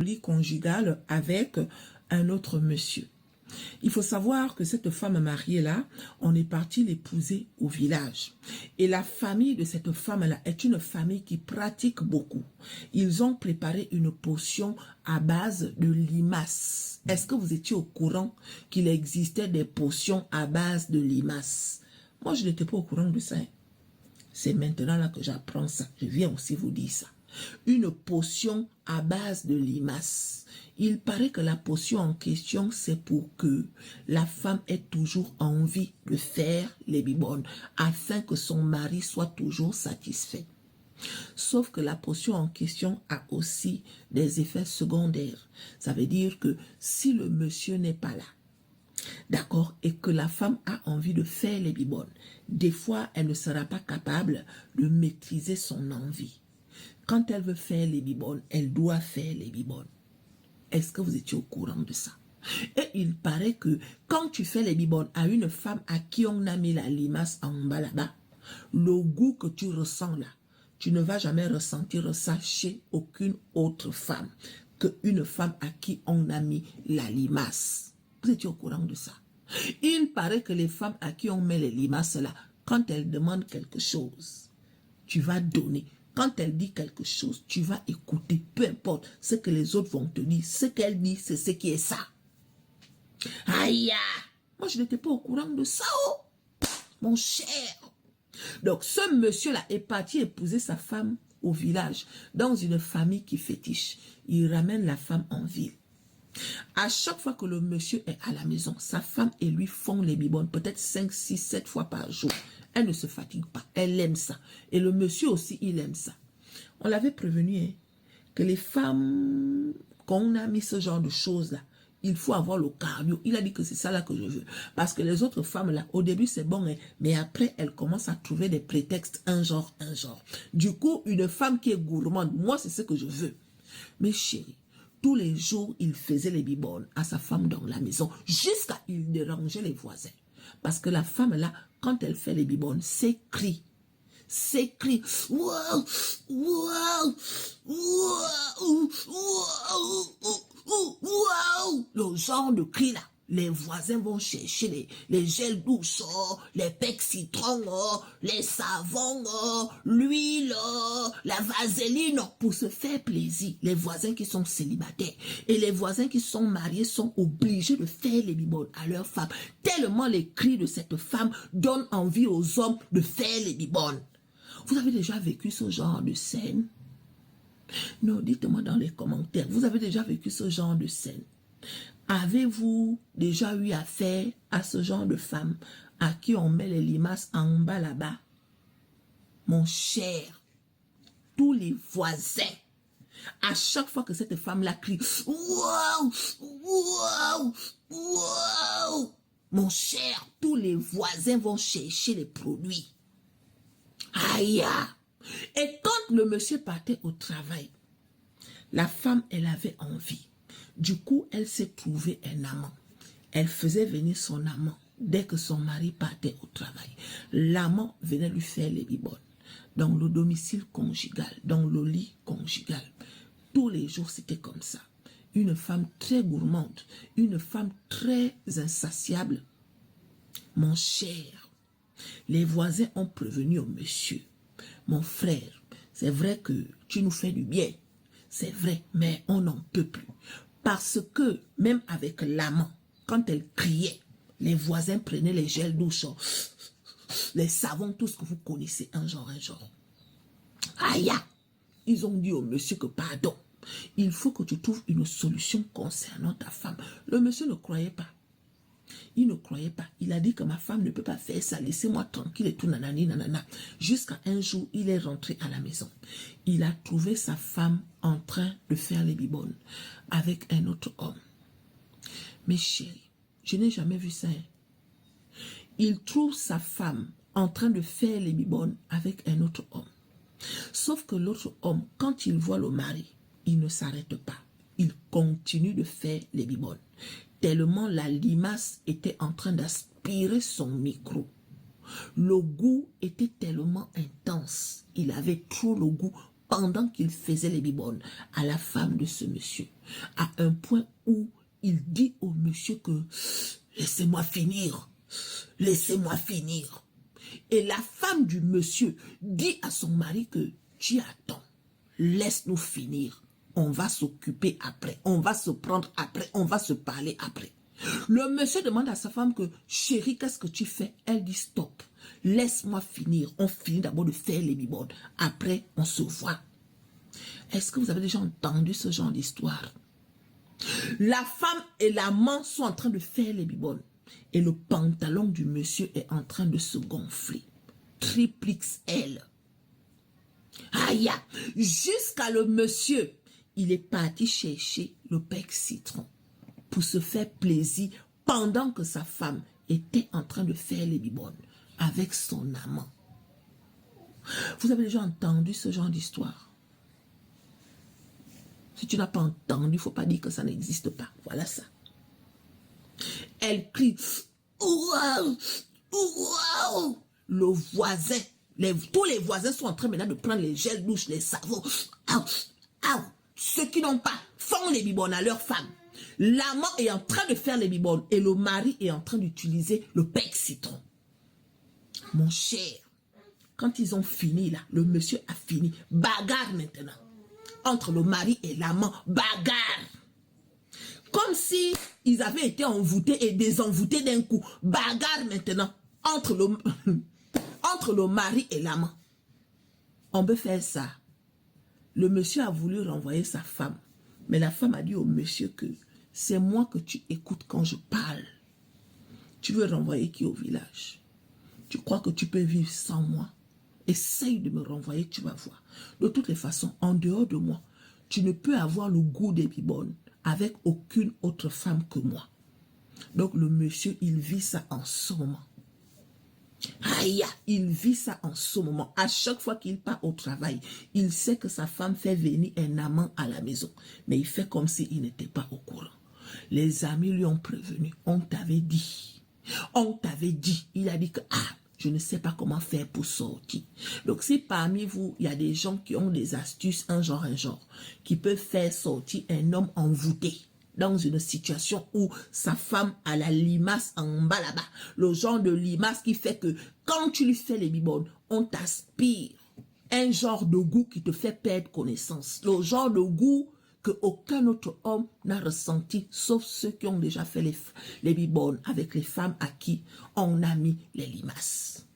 lit conjugal avec un autre monsieur. Il faut savoir que cette femme mariée-là, on est parti l'épouser au village. Et la famille de cette femme-là est une famille qui pratique beaucoup. Ils ont préparé une potion à base de limaces. Est-ce que vous étiez au courant qu'il existait des potions à base de limaces? Moi, je n'étais pas au courant de ça. C'est maintenant là que j'apprends ça. Je viens aussi vous dire ça. Une potion à base de limaces. Il paraît que la potion en question, c'est pour que la femme ait toujours envie de faire les bibones, afin que son mari soit toujours satisfait. Sauf que la potion en question a aussi des effets secondaires. Ça veut dire que si le monsieur n'est pas là, d'accord, et que la femme a envie de faire les bibones, des fois, elle ne sera pas capable de maîtriser son envie. Quand elle veut faire les bibones, elle doit faire les bibones. Est-ce que vous étiez au courant de ça? Et il paraît que quand tu fais les bibones à une femme à qui on a mis la limace en bas là-bas, le goût que tu ressens là, tu ne vas jamais ressentir ça chez aucune autre femme qu'une femme à qui on a mis la limace. Vous étiez au courant de ça? Il paraît que les femmes à qui on met les limaces là, quand elles demandent quelque chose, tu vas donner. Quand elle dit quelque chose, tu vas écouter, peu importe ce que les autres vont te dire. Ce qu'elle dit, c'est ce qui est ça. Aïe! Moi, je n'étais pas au courant de ça, oh! Mon cher. Donc, ce monsieur-là est parti épouser sa femme au village, dans une famille qui fétiche. Il ramène la femme en ville. À chaque fois que le monsieur est à la maison, sa femme et lui font les bibones, peut-être 5, 6, 7 fois par jour. Elle ne se fatigue pas, elle aime ça. Et le monsieur aussi, il aime ça. On l'avait prévenu, hein, que les femmes, quand on a mis ce genre de choses-là, il faut avoir le cardio. Il a dit que c'est ça là que je veux. Parce que les autres femmes là, au début c'est bon, hein, mais après elles commencent à trouver des prétextes, un genre. Du coup, une femme qui est gourmande, moi c'est ce que je veux. Mais chérie, tous les jours, il faisait les bibones à sa femme dans la maison, jusqu'à il dérangeait les voisins. Parce que la femme là, quand elle fait les bibones, c'est cri. C'est cri. Wow, wow, wow, wow, le genre de cri là. Les voisins vont chercher les gels douces, les pecs citron, les savons, l'huile, la vaseline, pour se faire plaisir. Les voisins qui sont célibataires et les voisins qui sont mariés sont obligés de faire les bibones à leur femme. Tellement les cris de cette femme donnent envie aux hommes de faire les bibones. Vous avez déjà vécu ce genre de scène? Non, dites-moi dans les commentaires. Vous avez déjà vécu ce genre de scène? Avez-vous déjà eu affaire à ce genre de femme à qui on met les limaces en bas là-bas? Mon cher, tous les voisins, à chaque fois que cette femme-là crie, wow, wow, wow, mon cher, tous les voisins vont chercher les produits. Aïe! Et quand le monsieur partait au travail, la femme, elle avait envie. Du coup, elle s'est trouvée un amant. Elle faisait venir son amant dès que son mari partait au travail. L'amant venait lui faire les bibones dans le domicile conjugal, dans le lit conjugal. Tous les jours, c'était comme ça. Une femme très gourmande, une femme très insatiable. Mon cher, les voisins ont prévenu au monsieur. Mon frère, c'est vrai que tu nous fais du bien. C'est vrai, mais on n'en peut plus. Parce que même avec l'amant, quand elle criait, les voisins prenaient les gels douches, les savons, tout ce que vous connaissez, un genre. Aïe! Ils ont dit au monsieur que pardon, il faut que tu trouves une solution concernant ta femme. Le monsieur ne croyait pas. Il ne croyait pas. Il a dit que ma femme ne peut pas faire ça. Laissez-moi tranquille et tout nanani nanana. Jusqu'à un jour, il est rentré à la maison. Il a trouvé sa femme en train de faire les bibones avec un autre homme. Mais chérie, je n'ai jamais vu ça. Il trouve sa femme en train de faire les bibones avec un autre homme. Sauf que l'autre homme, quand il voit le mari, il ne s'arrête pas. Il continue de faire les bibones. Tellement la limace était en train d'aspirer son micro. Le goût était tellement intense. Il avait trop le goût pendant qu'il faisait les bibonnes à la femme de ce monsieur, à un point où il dit au monsieur que laissez-moi finir, laissez-moi finir. Et la femme du monsieur dit à son mari que tu attends, laisse-nous finir. On va s'occuper après, on va se prendre après, on va se parler après. Le monsieur demande à sa femme que chérie, qu'est-ce que tu fais? Elle dit stop, laisse-moi finir. On finit d'abord de faire les bibonnes, après on se voit. Est-ce que vous avez déjà entendu ce genre d'histoire? La femme et l'amant sont en train de faire les bibonnes et le pantalon du monsieur est en train de se gonfler. Triple XL. Aïe, jusqu'à le monsieur, il est parti chercher le bec citron pour se faire plaisir pendant que sa femme était en train de faire les bibonnes avec son amant. Vous avez déjà entendu ce genre d'histoire? Si tu n'as pas entendu, il ne faut pas dire que ça n'existe pas. Voilà ça. Elle crie. Waouh! Waouh! Le voisin, tous les voisins sont en train maintenant de prendre les gels douches, les savons. Aouh! Aouh! Ceux qui n'ont pas font les bibonnes à leur femme. L'amant est en train de faire les bibonnes et le mari est en train d'utiliser le bec citron. Mon cher, quand ils ont fini là, le monsieur a fini. Bagarre maintenant. Entre le mari et l'amant, bagarre. Comme si ils avaient été envoûtés et désenvoûtés d'un coup. Bagarre maintenant entre le mari et l'amant. On peut faire ça. Le monsieur a voulu renvoyer sa femme. Mais la femme a dit au monsieur que c'est moi que tu écoutes quand je parle. Tu veux renvoyer qui au village? Tu crois que tu peux vivre sans moi? Essaye de me renvoyer, tu vas voir. De toutes les façons, en dehors de moi, tu ne peux avoir le goût des bibonnes avec aucune autre femme que moi. Donc le monsieur, il vit ça en ce moment. Aïe, il vit ça en ce moment. À chaque fois qu'il part au travail, il sait que sa femme fait venir un amant à la maison. Mais il fait comme s'il n'était pas au courant. Les amis lui ont prévenu. On t'avait dit. On t'avait dit. Il a dit que, je ne sais pas comment faire pour sortir. Donc, si parmi vous, il y a des gens qui ont des astuces, un genre, qui peuvent faire sortir un homme envoûté dans une situation où sa femme a la limace en bas là-bas, le genre de limace qui fait que quand tu lui fais les bibonnes, on t'aspire un genre de goût qui te fait perdre connaissance, le genre de goût que aucun autre homme n'a ressenti, sauf ceux qui ont déjà fait les bibonnes avec les femmes à qui on a mis les limaces.